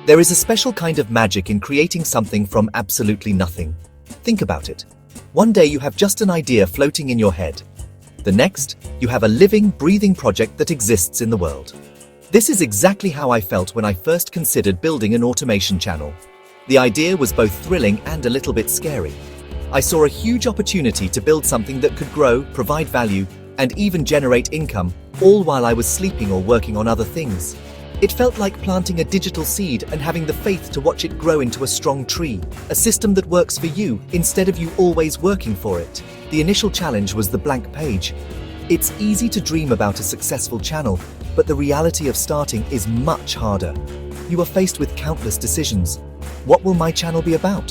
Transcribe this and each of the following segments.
There is a special kind of magic in creating something from absolutely nothing. Think about it. One day you have just an idea floating in your head. The next, you have a living, breathing project that exists in the world. This is exactly how I felt when I first considered building an automation channel. The idea was both thrilling and a little bit scary. I saw a huge opportunity to build something that could grow, provide value, and even generate income, all while I was sleeping or working on other things. It felt like planting a digital seed and having the faith to watch it grow into a strong tree, a system that works for you instead of you always working for it. The initial challenge was the blank page. It's easy to dream about a successful channel, but the reality of starting is much harder. You are faced with countless decisions. What will my channel be about?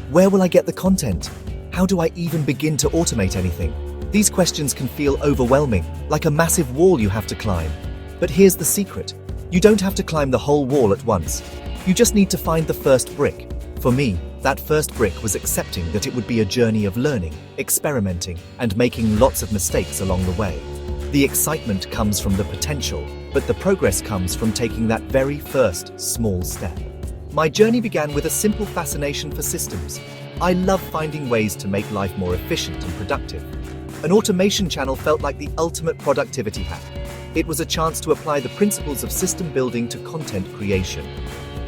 Where will I get the content? How do I even begin to automate anything? These questions can feel overwhelming, like a massive wall you have to climb. But here's the secret. You don't have to climb the whole wall at once. You just need to find the first brick. For me, that first brick was accepting that it would be a journey of learning, experimenting, and making lots of mistakes along the way. The excitement comes from the potential, but the progress comes from taking that very first small step. My journey began with a simple fascination for systems. I love finding ways to make life more efficient and productive. An automation channel felt like the ultimate productivity hack. It was a chance to apply the principles of system building to content creation.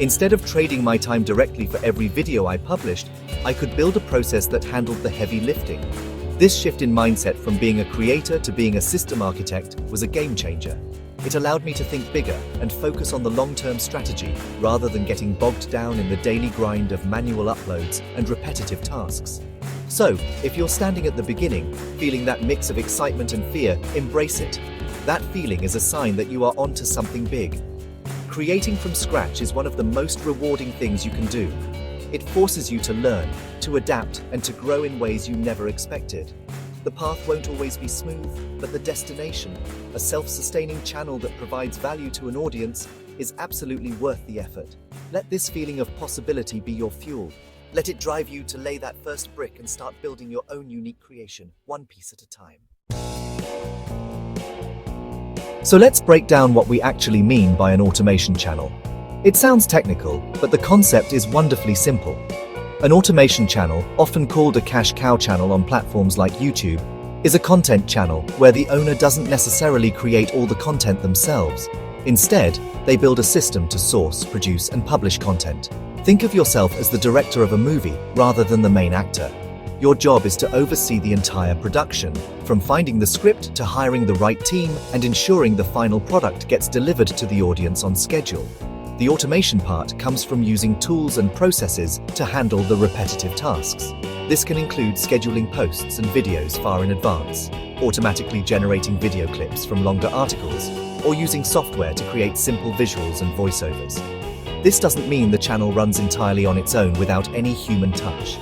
Instead of trading my time directly for every video I published, I could build a process that handled the heavy lifting. This shift in mindset from being a creator to being a system architect was a game changer. It allowed me to think bigger and focus on the long-term strategy rather than getting bogged down in the daily grind of manual uploads and repetitive tasks. So, if you're standing at the beginning, feeling that mix of excitement and fear, embrace it. That feeling is a sign that you are onto something big. Creating from scratch is one of the most rewarding things you can do. It forces you to learn, to adapt, and to grow in ways you never expected. The path won't always be smooth, but the destination, a self-sustaining channel that provides value to an audience, is absolutely worth the effort. Let this feeling of possibility be your fuel. Let it drive you to lay that first brick and start building your own unique creation, one piece at a time. So let's break down what we actually mean by an automation channel. It sounds technical, but the concept is wonderfully simple. An automation channel, often called a cash cow channel on platforms like YouTube, is a content channel where the owner doesn't necessarily create all the content themselves. Instead, they build a system to source, produce, and publish content. Think of yourself as the director of a movie rather than the main actor. Your job is to oversee the entire production, from finding the script to hiring the right team and ensuring the final product gets delivered to the audience on schedule. The automation part comes from using tools and processes to handle the repetitive tasks. This can include scheduling posts and videos far in advance, automatically generating video clips from longer articles, or using software to create simple visuals and voiceovers. This doesn't mean the channel runs entirely on its own without any human touch.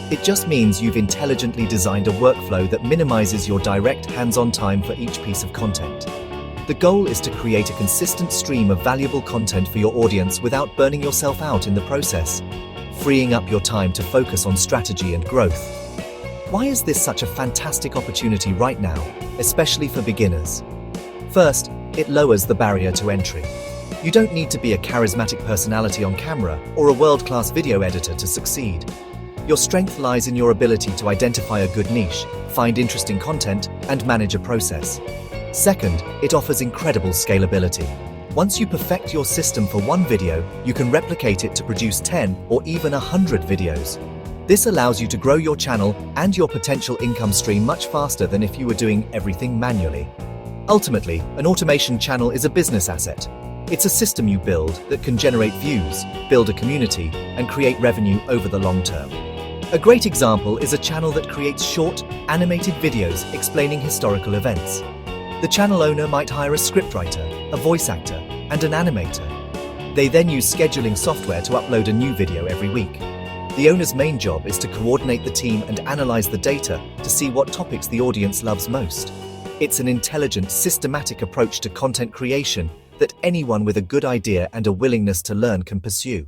It just means you've intelligently designed a workflow that minimizes your direct hands-on time for each piece of content. The goal is to create a consistent stream of valuable content for your audience without burning yourself out in the process, freeing up your time to focus on strategy and growth. Why is this such a fantastic opportunity right now, especially for beginners? First, it lowers the barrier to entry. You don't need to be a charismatic personality on camera or a world-class video editor to succeed. Your strength lies in your ability to identify a good niche, find interesting content, and manage a process. Second, it offers incredible scalability. Once you perfect your system for one video, you can replicate it to produce 10 or even 100 videos. This allows you to grow your channel and your potential income stream much faster than if you were doing everything manually. Ultimately, an automation channel is a business asset. It's a system you build that can generate views, build a community, and create revenue over the long term. A great example is a channel that creates short, animated videos explaining historical events. The channel owner might hire a scriptwriter, a voice actor, and an animator. They then use scheduling software to upload a new video every week. The owner's main job is to coordinate the team and analyze the data to see what topics the audience loves most. It's an intelligent, systematic approach to content creation that anyone with a good idea and a willingness to learn can pursue.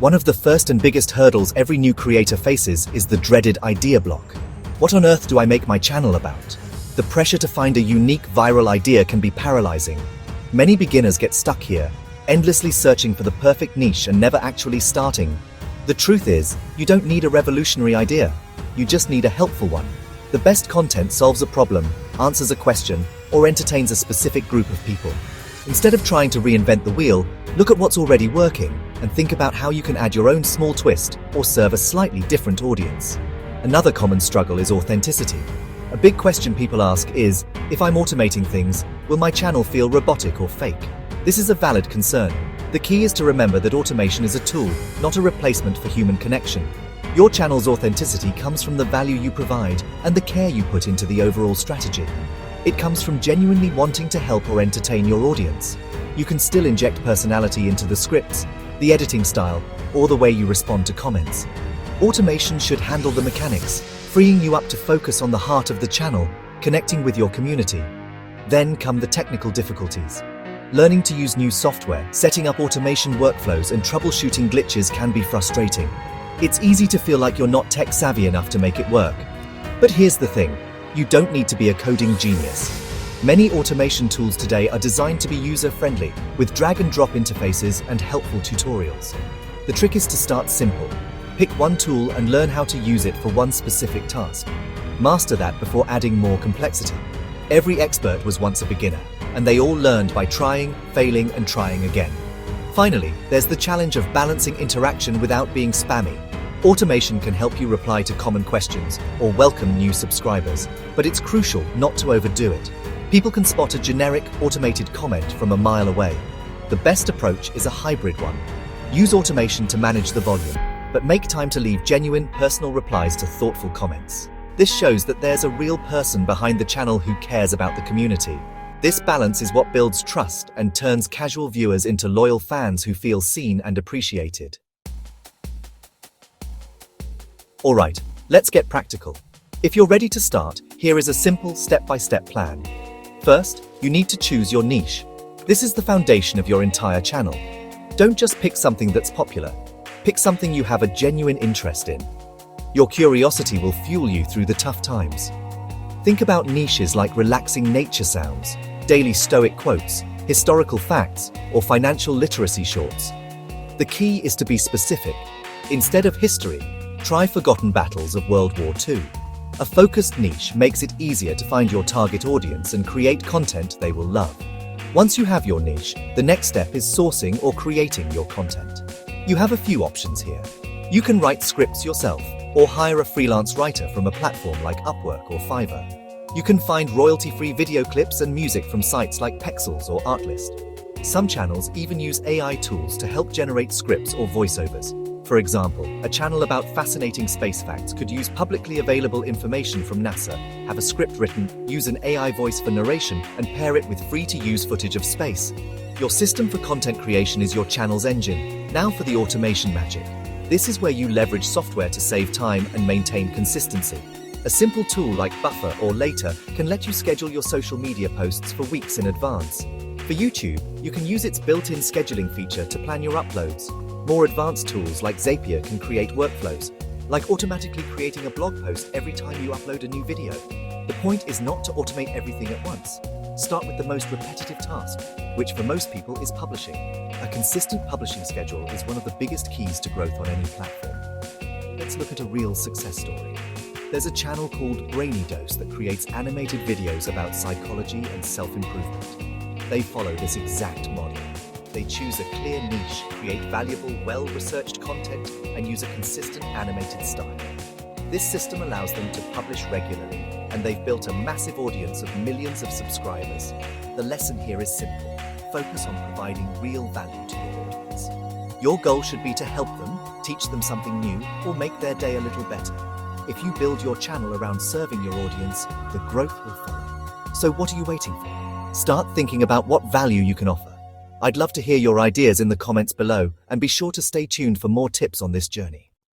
One of the first and biggest hurdles every new creator faces is the dreaded idea block. What on earth do I make my channel about? The pressure to find a unique viral idea can be paralyzing. Many beginners get stuck here, endlessly searching for the perfect niche and never actually starting. The truth is, you don't need a revolutionary idea. You just need a helpful one. The best content solves a problem, answers a question, or entertains a specific group of people. Instead of trying to reinvent the wheel, look at what's already working and think about how you can add your own small twist or serve a slightly different audience. Another common struggle is authenticity. A big question people ask is, if I'm automating things, will my channel feel robotic or fake? This is a valid concern. The key is to remember that automation is a tool, not a replacement for human connection. Your channel's authenticity comes from the value you provide and the care you put into the overall strategy. It comes from genuinely wanting to help or entertain your audience. You can still inject personality into the scripts, the editing style, or the way you respond to comments. Automation should handle the mechanics, freeing you up to focus on the heart of the channel, connecting with your community. Then come the technical difficulties. Learning to use new software, setting up automation workflows, and troubleshooting glitches can be frustrating. It's easy to feel like you're not tech savvy enough to make it work. But here's the thing. You don't need to be a coding genius. Many automation tools today are designed to be user-friendly, with drag-and-drop interfaces and helpful tutorials. The trick is to start simple. Pick one tool and learn how to use it for one specific task. Master that before adding more complexity. Every expert was once a beginner, and they all learned by trying, failing, and trying again. Finally, there's the challenge of balancing interaction without being spammy. Automation can help you reply to common questions or welcome new subscribers, but it's crucial not to overdo it. People can spot a generic, automated comment from a mile away. The best approach is a hybrid one. Use automation to manage the volume, but make time to leave genuine, personal replies to thoughtful comments. This shows that there's a real person behind the channel who cares about the community. This balance is what builds trust and turns casual viewers into loyal fans who feel seen and appreciated. Alright, let's get practical. If you're ready to start, here is a simple step-by-step plan. First, you need to choose your niche. This is the foundation of your entire channel. Don't just pick something that's popular. Pick something you have a genuine interest in. Your curiosity will fuel you through the tough times. Think about niches like relaxing nature sounds, daily stoic quotes, historical facts, or financial literacy shorts. The key is to be specific. Instead of history, try forgotten battles of World War II. A focused niche makes it easier to find your target audience and create content they will love. Once you have your niche, the next step is sourcing or creating your content. You have a few options here. You can write scripts yourself or hire a freelance writer from a platform like Upwork or Fiverr. You can find royalty-free video clips and music from sites like Pexels or Artlist. Some channels even use AI tools to help generate scripts or voiceovers. For example, a channel about fascinating space facts could use publicly available information from NASA, have a script written, use an AI voice for narration, and pair it with free-to-use footage of space. Your system for content creation is your channel's engine. Now for the automation magic. This is where you leverage software to save time and maintain consistency. A simple tool like Buffer or Later can let you schedule your social media posts for weeks in advance. For YouTube, you can use its built-in scheduling feature to plan your uploads. More advanced tools like Zapier can create workflows, like automatically creating a blog post every time you upload a new video. The point is not to automate everything at once. Start with the most repetitive task, which for most people is publishing. A consistent publishing schedule is one of the biggest keys to growth on any platform. Let's look at a real success story. There's a channel called ldeas that creates animated videos about psychology and self-improvement. They follow this exact model. They choose a clear niche, create valuable, well-researched content, and use a consistent animated style. This system allows them to publish regularly, and they've built a massive audience of millions of subscribers. The lesson here is simple. Focus on providing real value to your audience. Your goal should be to help them, teach them something new, or make their day a little better. If you build your channel around serving your audience, the growth will follow. So what are you waiting for? Start thinking about what value you can offer. I'd love to hear your ideas in the comments below, and be sure to stay tuned for more tips on this journey.